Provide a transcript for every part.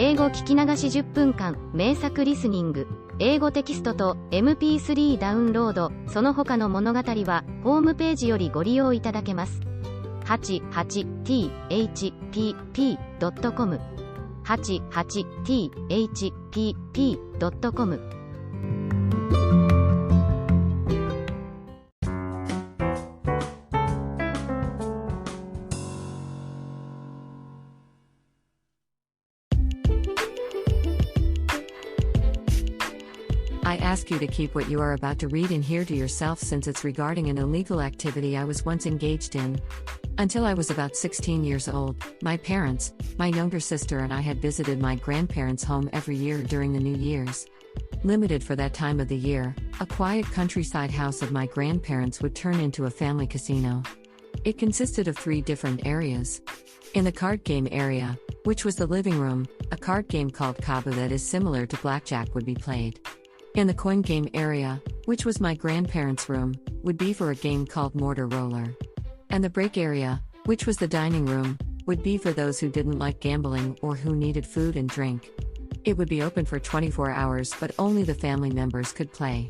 英語聞き流し10分間、名作リスニング、英語テキストと MP3 ダウンロード、その他の物語は、ホームページよりご利用いただけます。88thpp.com 88thpp.com I ask you to keep what you are about to read and hear to yourself since it's regarding an illegal activity I was once engaged in. Until I was about 16 years old, my parents, my younger sister and I had visited my grandparents' home every year during the New Year's. Limited for that time of the year, a quiet countryside house of my grandparents would turn into a family casino. It consisted of 3 different areas. In the card game area, which was the living room, a card game called Kabu that is similar to blackjack would be played. In the coin game area, which was my grandparents' room, would be for a game called Mortar Roller. And the break area, which was the dining room, would be for those who didn't like gambling or who needed food and drink. It would be open for 24 hours but only the family members could play.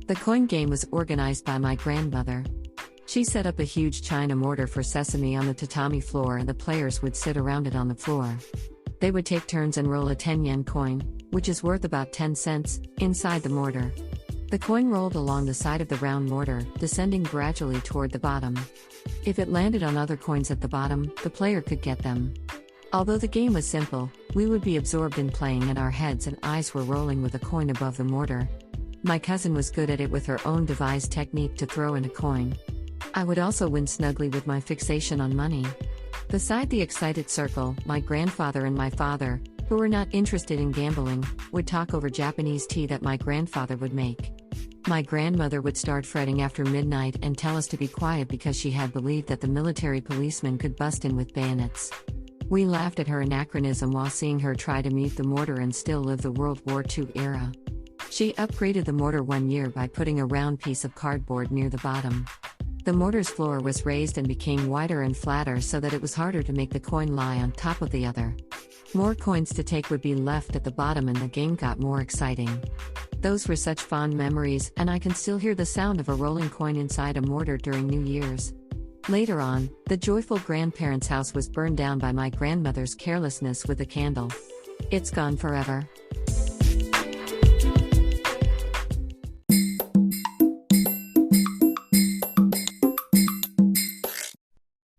The coin game was organized by my grandmother. She set up a huge china mortar for sesame on the tatami floor and the players would sit around it on the floor. They would take turns and roll a 10-yen coin, which is worth about 10 cents, inside the mortar. The coin rolled along the side of the round mortar, descending gradually toward the bottom. If it landed on other coins at the bottom, the player could get them. Although the game was simple, we would be absorbed in playing and our heads and eyes were rolling with a coin above the mortar. My cousin was good at it with her own devised technique to throw in a coin. I would also win snugly with my fixation on money. Beside the excited circle, my grandfather and my father, who were not interested in gambling, would talk over Japanese tea that my grandfather would make. My grandmother would start fretting after midnight and tell us to be quiet because she had believed that the military policemen could bust in with bayonets. We laughed at her anachronism while seeing her try to mute the mortar and still live the World War II era. She upgraded the mortar one year by putting a round piece of cardboard near the bottom. The mortar's floor was raised and became wider and flatter so that it was harder to make the coin lie on top of the other. More coins to take would be left at the bottom and the game got more exciting. Those were such fond memories, and I can still hear the sound of a rolling coin inside a mortar during New Year's. Later on, the joyful grandparents' house was burned down by my grandmother's carelessness with a candle. It's gone forever.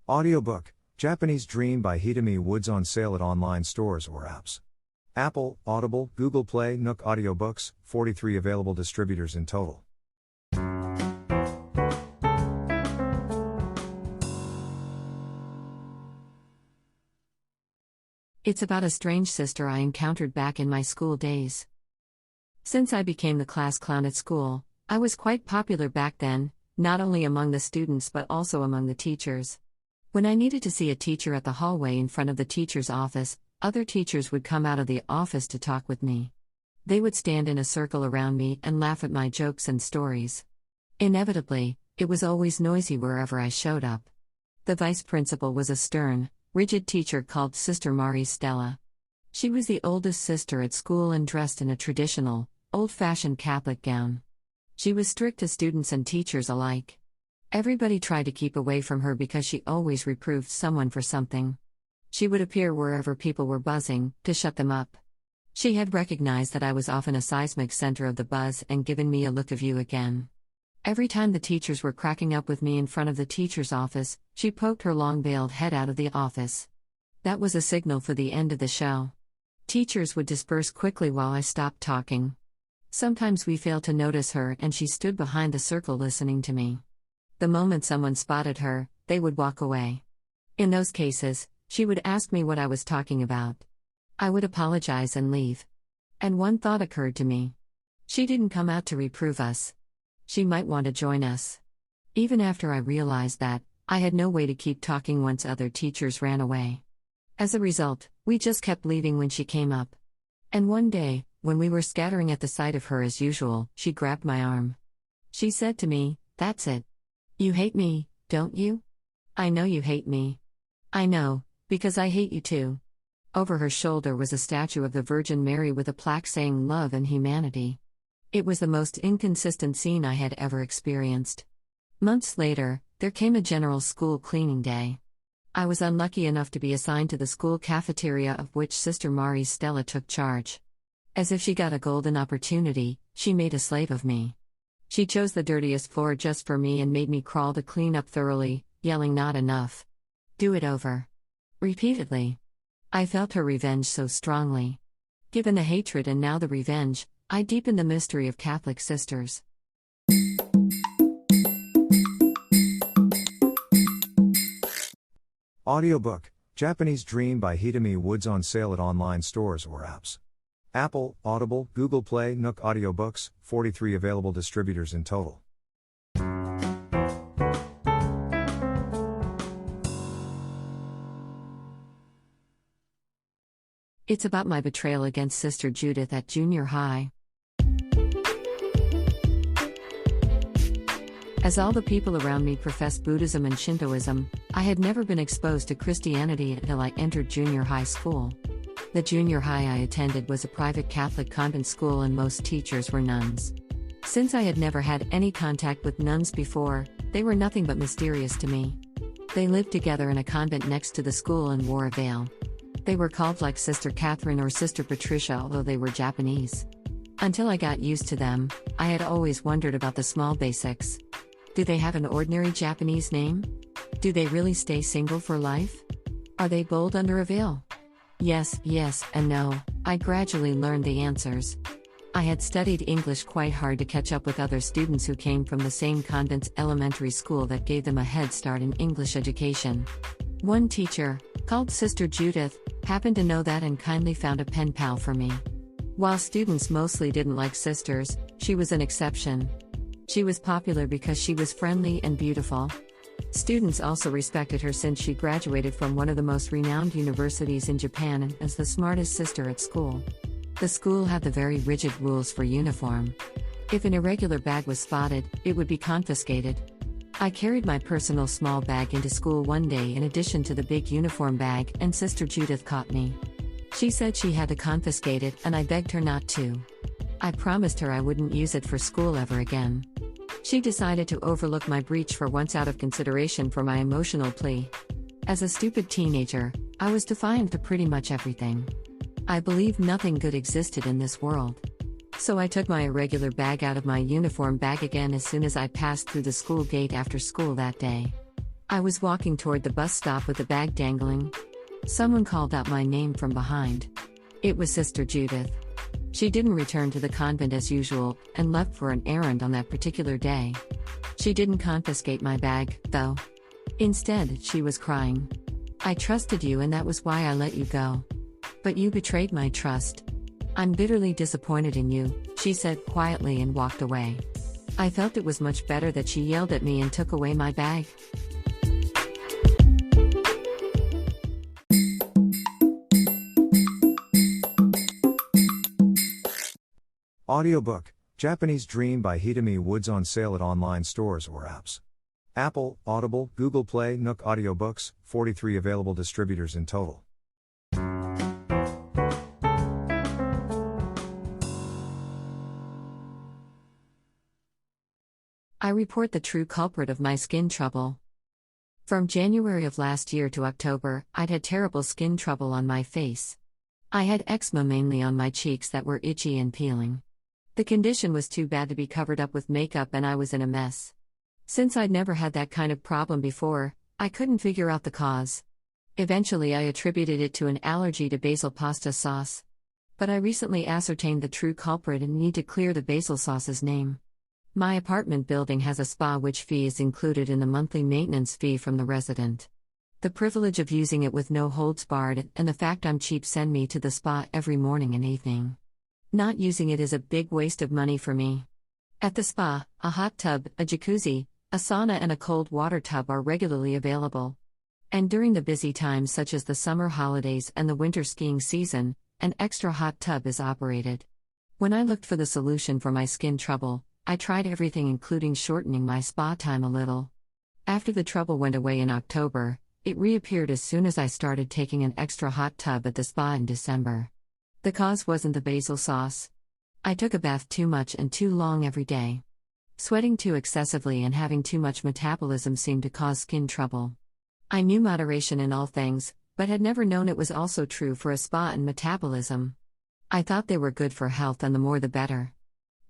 Audiobook, Japanese Dream by Hitomi Woods on sale at online stores or apps. Apple, Audible, Google Play, Nook Audiobooks, 43 available distributors in total. It's about a strange sister I encountered back in my school days. Since I became the class clown at school, I was quite popular back then, not only among the students but also among the teachers. When I needed to see a teacher at the hallway in front of the teacher's office, other teachers would come out of the office to talk with me. They would stand in a circle around me and laugh at my jokes and stories. Inevitably, it was always noisy wherever I showed up. The vice principal was a stern, rigid teacher called Sister Marie Stella. She was the oldest sister at school and dressed in a traditional, old-fashioned Catholic gown. She was strict to students and teachers alike. Everybody tried to keep away from her because she always reproved someone for something. She would appear wherever people were buzzing, to shut them up. She had recognized that I was often a seismic center of the buzz and given me a look of you again. Every time the teachers were cracking up with me in front of the teacher's office, she poked her long-veiled head out of the office. That was a signal for the end of the show. Teachers would disperse quickly while I stopped talking. Sometimes we failed to notice her and she stood behind the circle listening to me. The moment someone spotted her, they would walk away. In those cases, she would ask me what I was talking about. I would apologize and leave. And one thought occurred to me. She didn't come out to reprove us. She might want to join us. Even after I realized that, I had no way to keep talking once other teachers ran away. As a result, we just kept leaving when she came up. And one day, when we were scattering at the sight of her as usual, she grabbed my arm. She said to me, "That's it. You hate me, don't you? I know you hate me. I know, because I hate you too. Over her shoulder was a statue of the Virgin Mary with a plaque saying love and humanity. It was the most inconsistent scene I had ever experienced. Months later, there came a general school cleaning day. I was unlucky enough to be assigned to the school cafeteria, of which Sister Mari's Stella took charge. As if she got a golden opportunity, she made a slave of me. She chose the dirtiest floor just for me and made me crawl to clean up thoroughly, yelling not enough. Do it over. Repeatedly. I felt her revenge so strongly. Given the hatred and now the revenge, I deepened the mystery of Catholic sisters. Audiobook, Japanese Dream by Hitomi Woods on sale at online stores or apps. Apple, Audible, Google Play, Nook Audiobooks, 43 available distributors in total. It's about my betrayal against Sister Judith at junior high. As all the people around me professed Buddhism and Shintoism, I had never been exposed to Christianity until I entered junior high school. The junior high I attended was a private Catholic convent school and most teachers were nuns. Since I had never had any contact with nuns before, they were nothing but mysterious to me. They lived together in a convent next to the school and wore a veil. They were called like Sister Catherine or Sister Patricia, although they were Japanese. Until I got used to them, I had always wondered about the small basics. Do they have an ordinary Japanese name? Do they really stay single for life? Are they bold under a veil? Yes, and no. I gradually learned the answers. I had studied English quite hard to catch up with other students who came from the same convent's elementary school that gave them a head start in English education. One teacher, called Sister Judith, happened to know that and kindly found a pen pal for me. While students mostly didn't like sisters, she was an exception. She was popular because she was friendly and beautiful. Students also respected her since she graduated from one of the most renowned universities in Japan and was the smartest sister at school. The school had the very rigid rules for uniform. If an irregular bag was spotted, it would be confiscated. I carried my personal small bag into school one day in addition to the big uniform bag, and Sister Judith caught me. She said she had to confiscate it, and I begged her not to. I promised her I wouldn't use it for school ever again. She decided to overlook my breach for once out of consideration for my emotional plea. As a stupid teenager, I was defiant to pretty much everything. I believed nothing good existed in this world. So I took my irregular bag out of my uniform bag again as soon as I passed through the school gate after school that day. I was walking toward the bus stop with the bag dangling. Someone called out my name from behind. It was Sister Judith. She didn't return to the convent as usual, and left for an errand on that particular day. She didn't confiscate my bag, though. Instead, she was crying. I trusted you and that was why I let you go. But you betrayed my trust. I'm bitterly disappointed in you, she said quietly and walked away. I felt it was much better that she yelled at me and took away my bag. Audiobook, Japanese Dream by Hitomi Woods on sale at online stores or apps. Apple, Audible, Google Play, Nook Audiobooks, 43 available distributors in total. I report the true culprit of my skin trouble. From January of last year to October, I'd had terrible skin trouble on my face. I had eczema mainly on my cheeks that were itchy and peeling. The condition was too bad to be covered up with makeup and I was in a mess. Since I'd never had that kind of problem before, I couldn't figure out the cause. Eventually I attributed it to an allergy to basil pasta sauce. But I recently ascertained the true culprit and need to clear the basil sauce's name. My apartment building has a spa which fee is included in the monthly maintenance fee from the resident. The privilege of using it with no holds barred and the fact I'm cheap send me to the spa every morning and evening. Not using it is a big waste of money for me. At the spa, a hot tub, a jacuzzi, a sauna and a cold water tub are regularly available. And during the busy times such as the summer holidays and the winter skiing season, an extra hot tub is operated. When I looked for the solution for my skin trouble, I tried everything including shortening my spa time a little. After the trouble went away in October, It reappeared as soon as I started taking an extra hot tub at the spa in December. The cause wasn't the basil sauce. I took a bath too much and too long every day. Sweating too excessively and having too much metabolism seemed to cause skin trouble. I knew moderation in all things, but had never known it was also true for a spa and metabolism. I thought they were good for health and the more the better.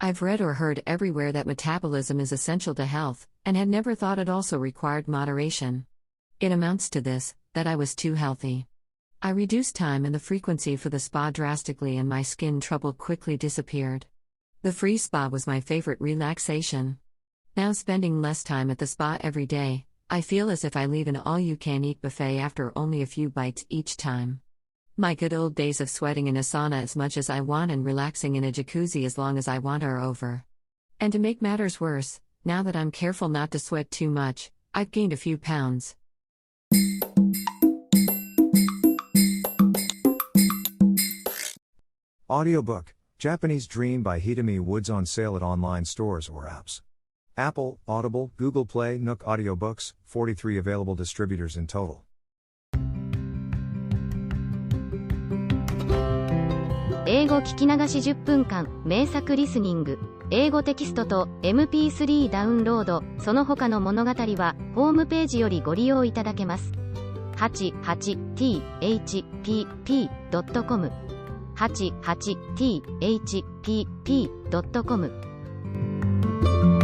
I've read or heard everywhere that metabolism is essential to health, and had never thought it also required moderation. It amounts to this, that I was too healthy. I reduced time and the frequency for the spa drastically and my skin trouble quickly disappeared. The free spa was my favorite relaxation. Now spending less time at the spa every day, I feel as if I leave an all-you-can-eat buffet after only a few bites each time. My good old days of sweating in a sauna as much as I want and relaxing in a jacuzzi as long as I want are over. And to make matters worse, now that I'm careful not to sweat too much, I've gained a few pounds. Audiobook, Japanese Dream by Hitomi Woods on sale at online stores or apps. Apple, Audible, Google Play, Nook Audiobooks, 43 available distributors in total. 英語聞き流し10分間、名作リスニング、英語テキストと MP3 ダウンロード、その他の物語は、ホームページよりご利用いただけます。88thpp.com 88thpp.com